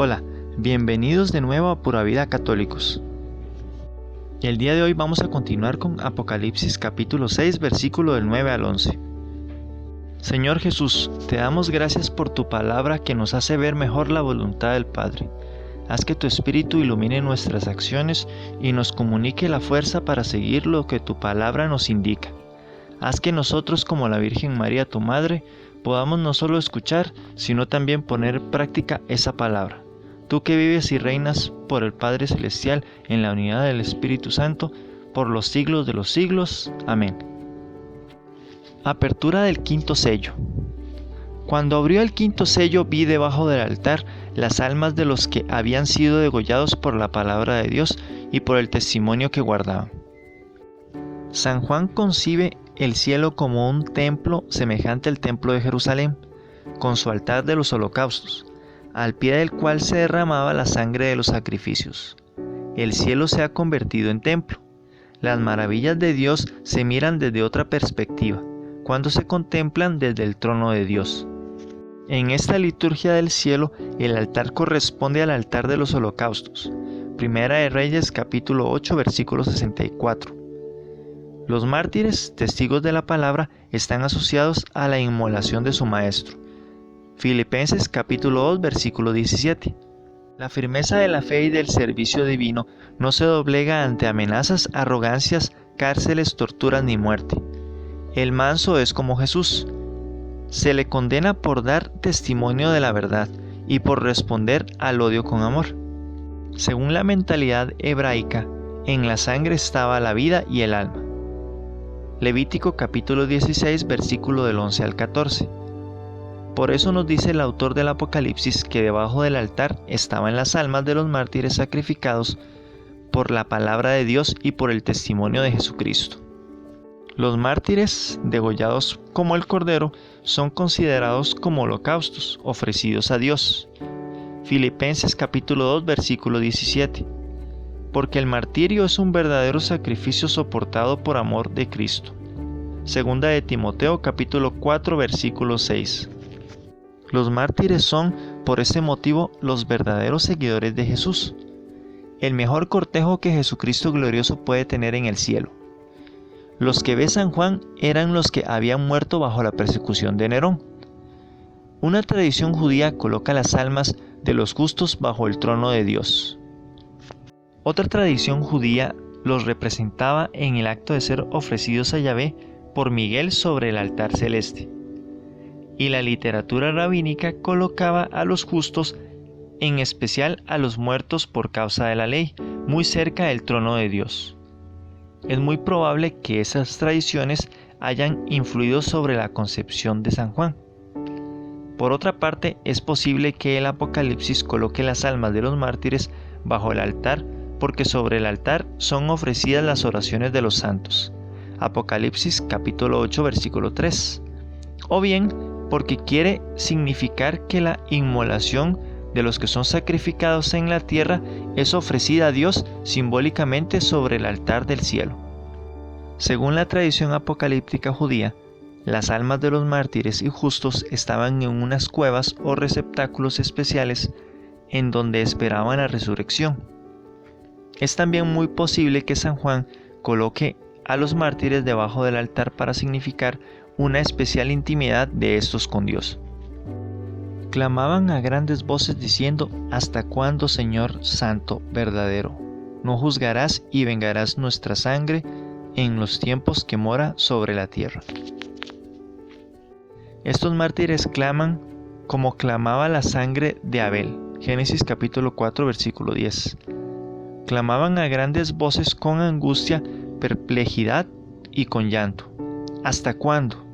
Hola, bienvenidos de nuevo a Pura Vida Católicos. El día de hoy vamos a continuar con Apocalipsis capítulo 6, versículo del 9 al 11. Señor Jesús, te damos gracias por tu palabra que nos hace ver mejor la voluntad del Padre. Haz que tu Espíritu ilumine nuestras acciones y nos comunique la fuerza para seguir lo que tu palabra nos indica. Haz que nosotros, como la Virgen María, tu Madre, podamos no solo escuchar, sino también poner en práctica esa palabra. Tú que vives y reinas por el Padre Celestial en la unidad del Espíritu Santo, por los siglos de los siglos. Amén. Apertura del quinto sello. Cuando abrió el quinto sello, vi debajo del altar las almas de los que habían sido degollados por la palabra de Dios y por el testimonio que guardaban. San Juan concibe el cielo como un templo semejante al templo de Jerusalén, con su altar de los holocaustos, al pie del cual se derramaba la sangre de los sacrificios. El cielo se ha convertido en templo. Las maravillas de Dios se miran desde otra perspectiva, cuando se contemplan desde el trono de Dios. En esta liturgia del cielo, el altar corresponde al altar de los holocaustos. Primera de Reyes capítulo 8 versículo 64. Los mártires, testigos de la palabra, están asociados a la inmolación de su maestro. Filipenses capítulo 2 versículo 17. La firmeza de la fe y del servicio divino no se doblega ante amenazas, arrogancias, cárceles, torturas ni muerte. El manso es como Jesús. Se le condena por dar testimonio de la verdad y por responder al odio con amor. Según la mentalidad hebraica, en la sangre estaba la vida y el alma. Levítico capítulo 16 versículo del 11 al 14. Por eso nos dice el autor del Apocalipsis que debajo del altar estaban las almas de los mártires sacrificados por la palabra de Dios y por el testimonio de Jesucristo. Los mártires, degollados como el cordero, son considerados como holocaustos ofrecidos a Dios. Filipenses capítulo 2 versículo 17. Porque el martirio es un verdadero sacrificio soportado por amor de Cristo. Segunda de Timoteo capítulo 4 versículo 6. Los mártires son, por este motivo, los verdaderos seguidores de Jesús, el mejor cortejo que Jesucristo glorioso puede tener en el cielo. Los que ve San Juan eran los que habían muerto bajo la persecución de Nerón. Una tradición judía coloca las almas de los justos bajo el trono de Dios. Otra tradición judía los representaba en el acto de ser ofrecidos a Yahvé por Miguel sobre el altar celeste. Y la literatura rabínica colocaba a los justos, en especial a los muertos por causa de la ley, muy cerca del trono de Dios. Es muy probable que esas tradiciones hayan influido sobre la concepción de San Juan. Por otra parte, es posible que el Apocalipsis coloque las almas de los mártires bajo el altar, porque sobre el altar son ofrecidas las oraciones de los santos. Apocalipsis capítulo 8 versículo 3. O bien, porque quiere significar que la inmolación de los que son sacrificados en la tierra es ofrecida a Dios simbólicamente sobre el altar del cielo. Según la tradición apocalíptica judía, las almas de los mártires y justos estaban en unas cuevas o receptáculos especiales en donde esperaban la resurrección. Es también muy posible que San Juan coloque a los mártires debajo del altar para significar una especial intimidad de estos con Dios. Clamaban a grandes voces diciendo: ¿Hasta cuándo, Señor Santo, verdadero? ¿No juzgarás y vengarás nuestra sangre en los tiempos que mora sobre la tierra? Estos mártires claman como clamaba la sangre de Abel. Génesis capítulo 4 versículo 10. Clamaban a grandes voces con angustia, perplejidad y con llanto. ¿Hasta cuándo?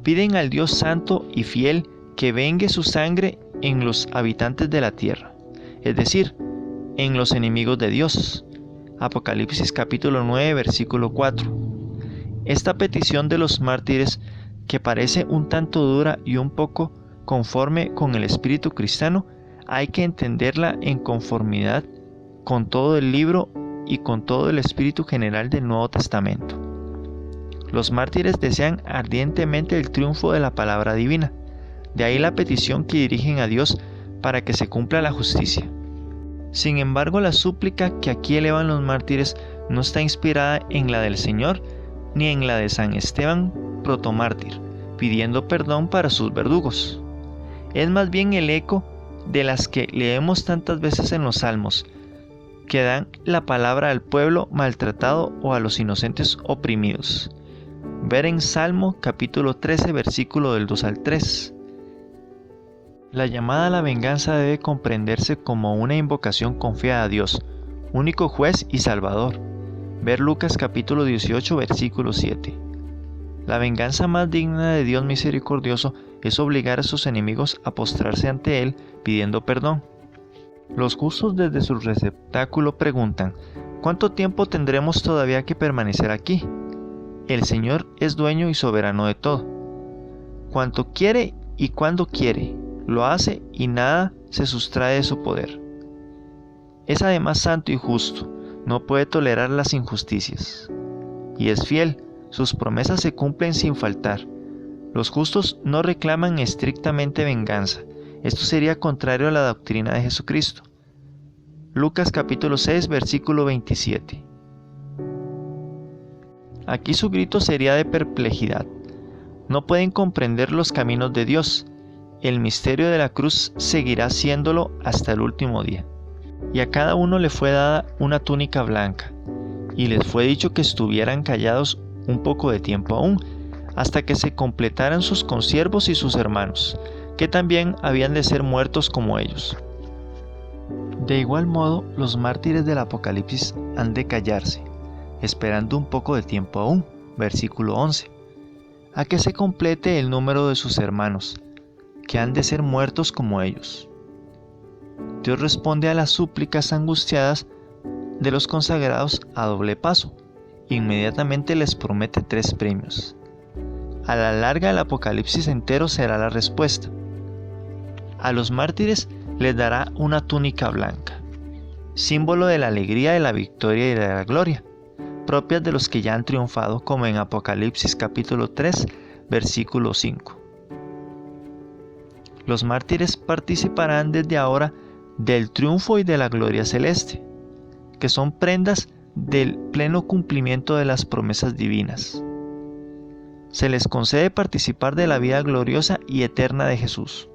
Piden al Dios santo y fiel que vengue su sangre en los habitantes de la tierra, es decir, en los enemigos de Dios. Apocalipsis capítulo 9 versículo 4. Esta petición de los mártires, que parece un tanto dura y un poco conforme con el espíritu cristiano, hay que entenderla en conformidad con todo el libro y con todo el espíritu general del Nuevo Testamento. Los mártires desean ardientemente el triunfo de la palabra divina. De ahí la petición que dirigen a Dios para que se cumpla la justicia. Sin embargo, la súplica que aquí elevan los mártires no está inspirada en la del Señor ni en la de San Esteban protomártir, pidiendo perdón para sus verdugos. Es más bien el eco de las que leemos tantas veces en los Salmos, que dan la palabra al pueblo maltratado o a los inocentes oprimidos. Ver en Salmo capítulo 13, versículo del 2 al 3. La llamada a la venganza debe comprenderse como una invocación confiada a Dios, único juez y salvador. Ver Lucas capítulo 18, versículo 7. La venganza más digna de Dios misericordioso es obligar a sus enemigos a postrarse ante Él pidiendo perdón. Los justos desde su receptáculo preguntan: ¿cuánto tiempo tendremos todavía que permanecer aquí? El Señor es dueño y soberano de todo. Cuanto quiere y cuando quiere, lo hace y nada se sustrae de su poder. Es además santo y justo, no puede tolerar las injusticias. Y es fiel, sus promesas se cumplen sin faltar. Los justos no reclaman estrictamente venganza, esto sería contrario a la doctrina de Jesucristo. Lucas capítulo 6, versículo 27. Aquí su grito sería de perplejidad. No pueden comprender los caminos de Dios. El misterio de la cruz seguirá siéndolo hasta el último día. Y a cada uno le fue dada una túnica blanca, y les fue dicho que estuvieran callados un poco de tiempo aún, hasta que se completaran sus consiervos y sus hermanos, que también habían de ser muertos como ellos. De igual modo, los mártires del Apocalipsis han de callarse, esperando un poco de tiempo aún, versículo 11, a que se complete el número de sus hermanos, que han de ser muertos como ellos. Dios responde a las súplicas angustiadas de los consagrados a doble paso. Inmediatamente les promete 3 premios. A la larga el Apocalipsis entero será la respuesta. A los mártires les dará una túnica blanca, símbolo de la alegría, de la victoria y de la gloria, propias de los que ya han triunfado, como en Apocalipsis capítulo 3, versículo 5. Los mártires participarán desde ahora del triunfo y de la gloria celeste, que son prendas del pleno cumplimiento de las promesas divinas. Se les concede participar de la vida gloriosa y eterna de Jesús.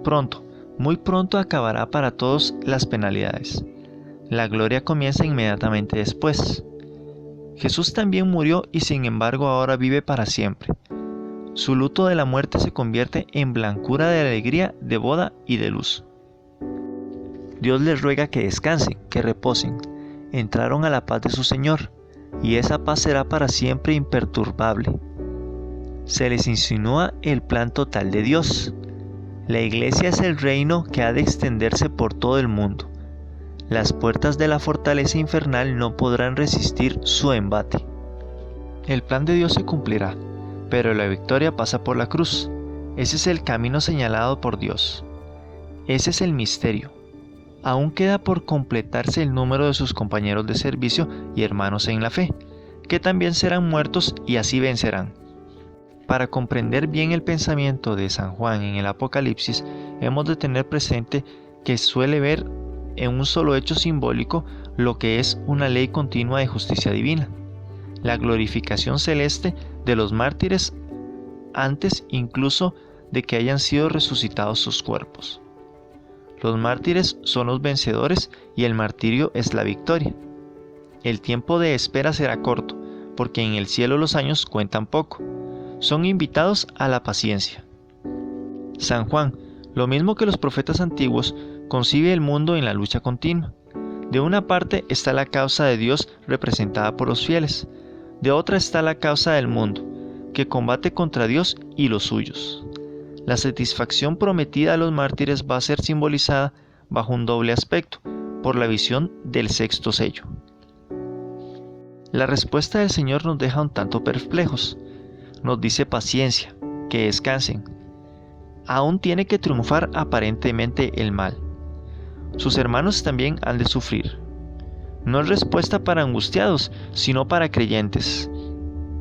Pronto, muy pronto acabará para todos las penalidades. La gloria comienza inmediatamente después. Jesús también murió y sin embargo ahora vive para siempre. Su luto de la muerte se convierte en blancura de alegría, de boda y de luz. Dios les ruega que descansen, que reposen. Entraron a la paz de su Señor, y esa paz será para siempre imperturbable. Se les insinúa el plan total de Dios. La Iglesia es el reino que ha de extenderse por todo el mundo. Las puertas de la fortaleza infernal no podrán resistir su embate. El plan de Dios se cumplirá, pero la victoria pasa por la cruz. Ese es el camino señalado por Dios. Ese es el misterio. Aún queda por completarse el número de sus compañeros de servicio y hermanos en la fe, que también serán muertos y así vencerán. Para comprender bien el pensamiento de San Juan en el Apocalipsis, hemos de tener presente que suele ver en un solo hecho simbólico lo que es una ley continua de justicia divina, la glorificación celeste de los mártires antes incluso de que hayan sido resucitados sus cuerpos. Los mártires son los vencedores y el martirio es la victoria. El tiempo de espera será corto, porque en el cielo los años cuentan poco. Son invitados a la paciencia. San Juan, lo mismo que los profetas antiguos, concibe el mundo en la lucha continua. De una parte está la causa de Dios representada por los fieles, de otra está la causa del mundo, que combate contra Dios y los suyos. La satisfacción prometida a los mártires va a ser simbolizada bajo un doble aspecto, por la visión del sexto sello. La respuesta del Señor nos deja un tanto perplejos. Nos dice paciencia, que descansen. Aún tiene que triunfar aparentemente el mal. Sus hermanos también han de sufrir. No es respuesta para angustiados, sino para creyentes.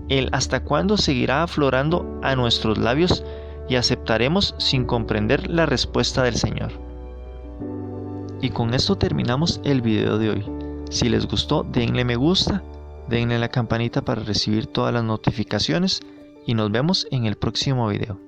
El hasta cuándo seguirá aflorando a nuestros labios y aceptaremos sin comprender la respuesta del Señor. Y con esto terminamos el video de hoy. Si les gustó, denle me gusta, denle la campanita para recibir todas las notificaciones y nos vemos en el próximo video.